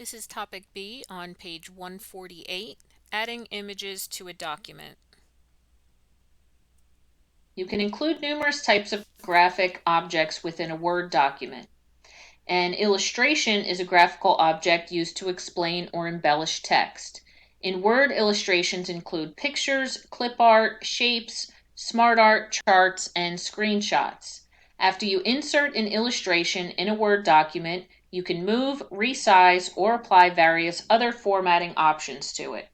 This is topic B on page 148, adding images to a document. You can include numerous types of graphic objects within a Word document. An illustration is a graphical object used to explain or embellish text. In Word, illustrations include pictures, clip art, shapes, smart art, charts, and screenshots. After you insert an illustration in a Word document, you can move, resize, or apply various other formatting options to it.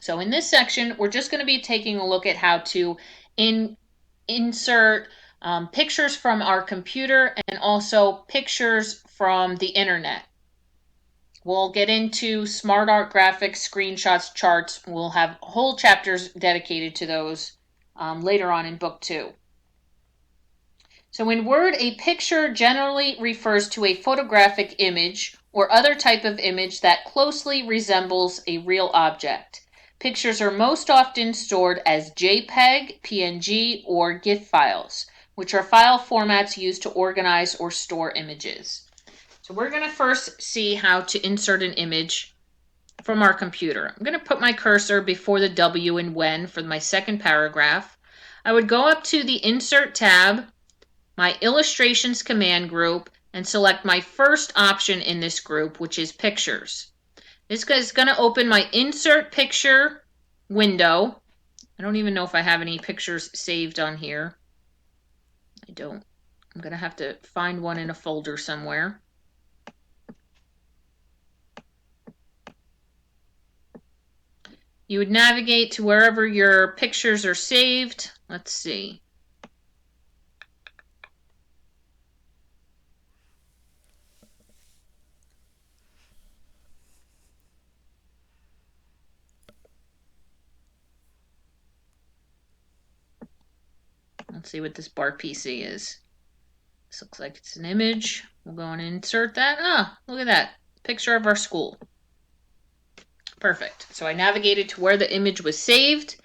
So in this section, we're just going to be taking a look at how to insert pictures from our computer and also pictures from the internet. We'll get into smart art graphics, screenshots, charts. We'll have whole chapters dedicated to those later on in book 2. So in Word, a picture generally refers to a photographic image or other type of image that closely resembles a real object. Pictures are most often stored as JPEG, PNG, or GIF files, which are file formats used to organize or store images. So we're going to first see how to insert an image from our computer. I'm going to put my cursor before the W in when for my second paragraph. I would go up to the Insert tab, my Illustrations command group, and select my first option in this group, which is Pictures. This is going to open my Insert Picture window. I don't even know if I have any pictures saved on here. I don't. I'm going to have to find one in a folder somewhere. You would navigate to wherever your pictures are saved. Let's see. Let's see what this bar PC is. This looks like it's an image. We'll go and insert that. Ah, look at that. Picture of our school. Perfect. So I navigated to where the image was saved,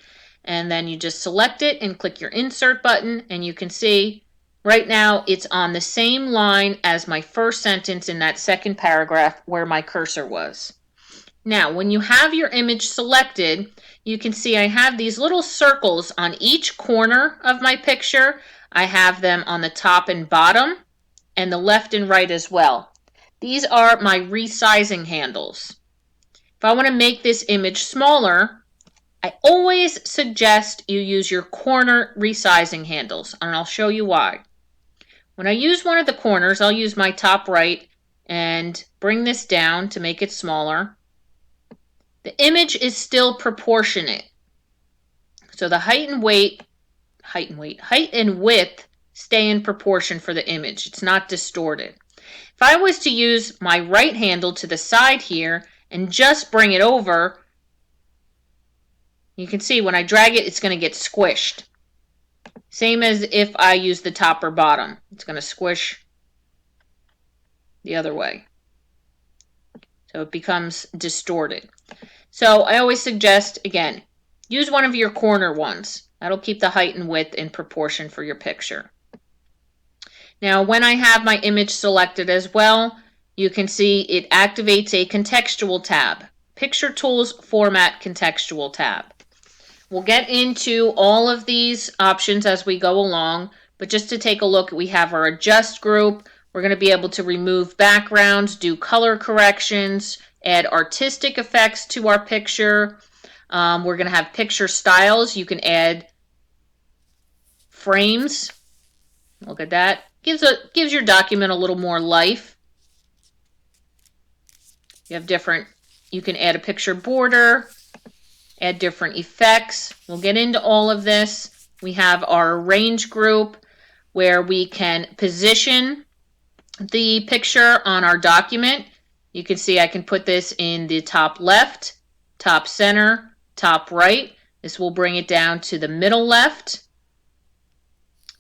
and then you just select it and click your insert button, and you can see right now it's on the same line as my first sentence in that second paragraph where my cursor was. Now, when you have your image selected, you can see I have these little circles on each corner of my picture. I have them on the top and bottom, and the left and right as well. These are my resizing handles. If I want to make this image smaller, I always suggest you use your corner resizing handles, and I'll show you why. When I use one of the corners, I'll use my top right and bring this down to make it smaller. The image is still proportionate. So the height and width stay in proportion for the image. It's not distorted. If I was to use my right handle to the side here and just bring it over, you can see when I drag it, it's going to get squished. Same as if I use the top or bottom. It's going to squish the other way. So it becomes distorted. So I always suggest, again, use one of your corner ones. That'll keep the height and width in proportion for your picture. Now, when I have my image selected as well, you can see it activates a contextual tab. Picture Tools Format Contextual tab. We'll get into all of these options as we go along, but just to take a look, we have our Adjust group. We're going to be able to remove backgrounds, do color corrections, add artistic effects to our picture. We're going to have picture styles. You can add frames. Look at that. Gives your document a little more life. You can add a picture border, add different effects. We'll get into all of this. We have our Arrange group where we can position the picture on our document. You can see I can put this in the top left, top center, top right. This will bring it down to the middle left,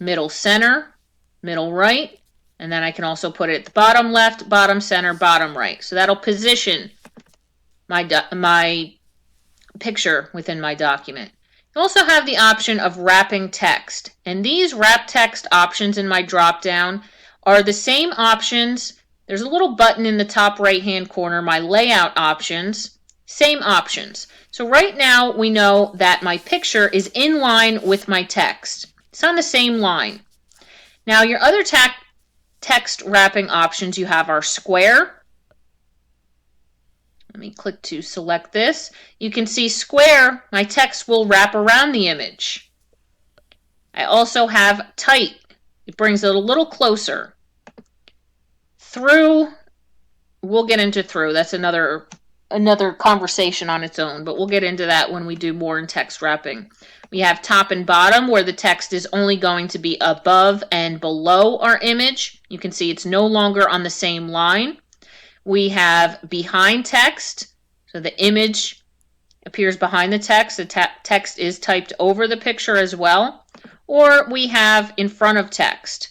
middle center, middle right, and then I can also put it at the bottom left, bottom center, bottom right. So that'll position my picture within my document. You also have the option of wrapping text, and these wrap text options in my drop down are the same options There's a little button in the top right-hand corner, my layout options, same options. So right now we know that my picture is in line with my text. It's on the same line. Now your other text wrapping options you have are square. Let me click to select this. You can see square, my text will wrap around the image. I also have tight. It brings it a little closer. Through, we'll get into through. That's another conversation on its own, but we'll get into that when we do more in text wrapping. We have top and bottom, where the text is only going to be above and below our image. You can see it's no longer on the same line. We have behind text, so the image appears behind the text. The text is typed over the picture as well. Or we have in front of text.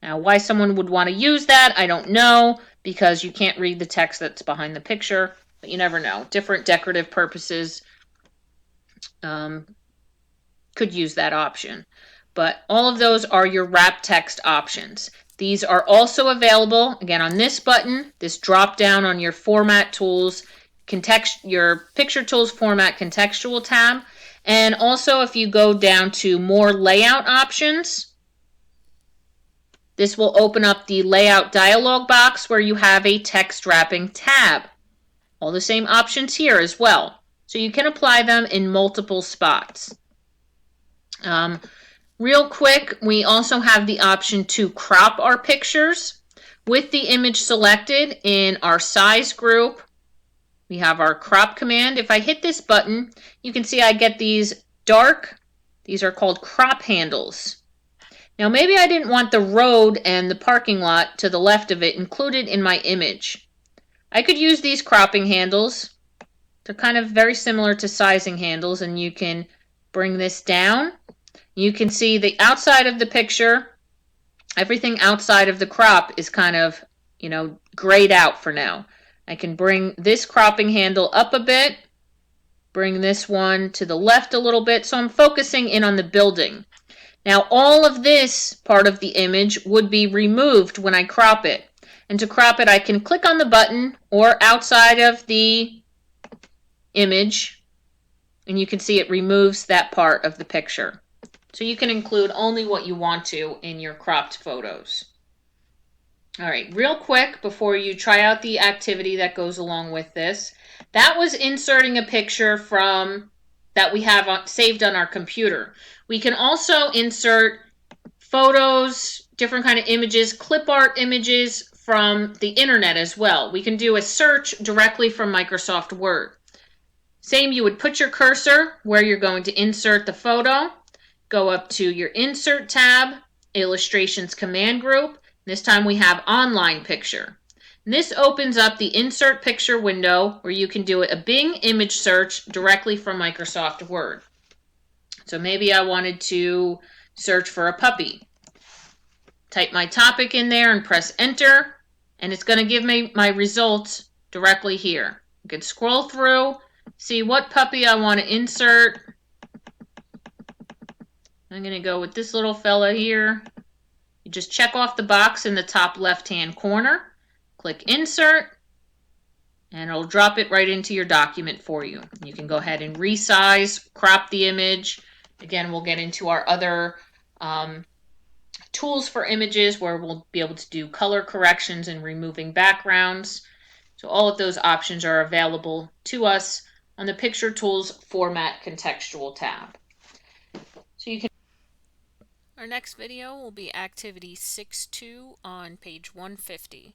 Now, why someone would want to use that, I don't know, because you can't read the text that's behind the picture, but you never know. Different decorative purposes could use that option. But all of those are your wrap text options. These are also available, again, on this button, this drop down on your Format Tools, your Picture Tools Format Contextual tab. And also if you go down to more layout options, this will open up the layout dialog box where you have a text wrapping tab. All the same options here as well. So you can apply them in multiple spots. Real quick, we also have the option to crop our pictures. With the image selected in our size group, we have our crop command. If I hit this button, you can see I get these dark, these are called crop handles. Now maybe I didn't want the road and the parking lot to the left of it included in my image. I could use these cropping handles. They're kind of very similar to sizing handles, and you can bring this down. You can see the outside of the picture. Everything outside of the crop is kind of, grayed out for now. I can bring this cropping handle up a bit, bring this one to the left a little bit, so I'm focusing in on the building. Now all of this part of the image would be removed when I crop it. And to crop it, I can click on the button or outside of the image, and you can see it removes that part of the picture. So you can include only what you want to in your cropped photos. All right, real quick before you try out the activity that goes along with this, that was inserting a picture that we have saved on our computer. We can also insert photos, different kind of images, clip art images from the internet as well. We can do a search directly from Microsoft Word. Same, you would put your cursor where you're going to insert the photo, go up to your Insert tab, Illustrations command group. This time we have Online Picture. And this opens up the Insert Picture window where you can do a Bing image search directly from Microsoft Word. So maybe I wanted to search for a puppy. Type my topic in there and press enter, and it's going to give me my results directly here. You can scroll through, see what puppy I want to insert. I'm going to go with this little fella here. You just check off the box in the top left-hand corner, click insert, and it'll drop it right into your document for you. You can go ahead and resize, crop the image. Again, we'll get into our other tools for images where we'll be able to do color corrections and removing backgrounds. So all of those options are available to us on the Picture Tools Format Contextual tab. So you can. Our next video will be activity 6.2 on page 150.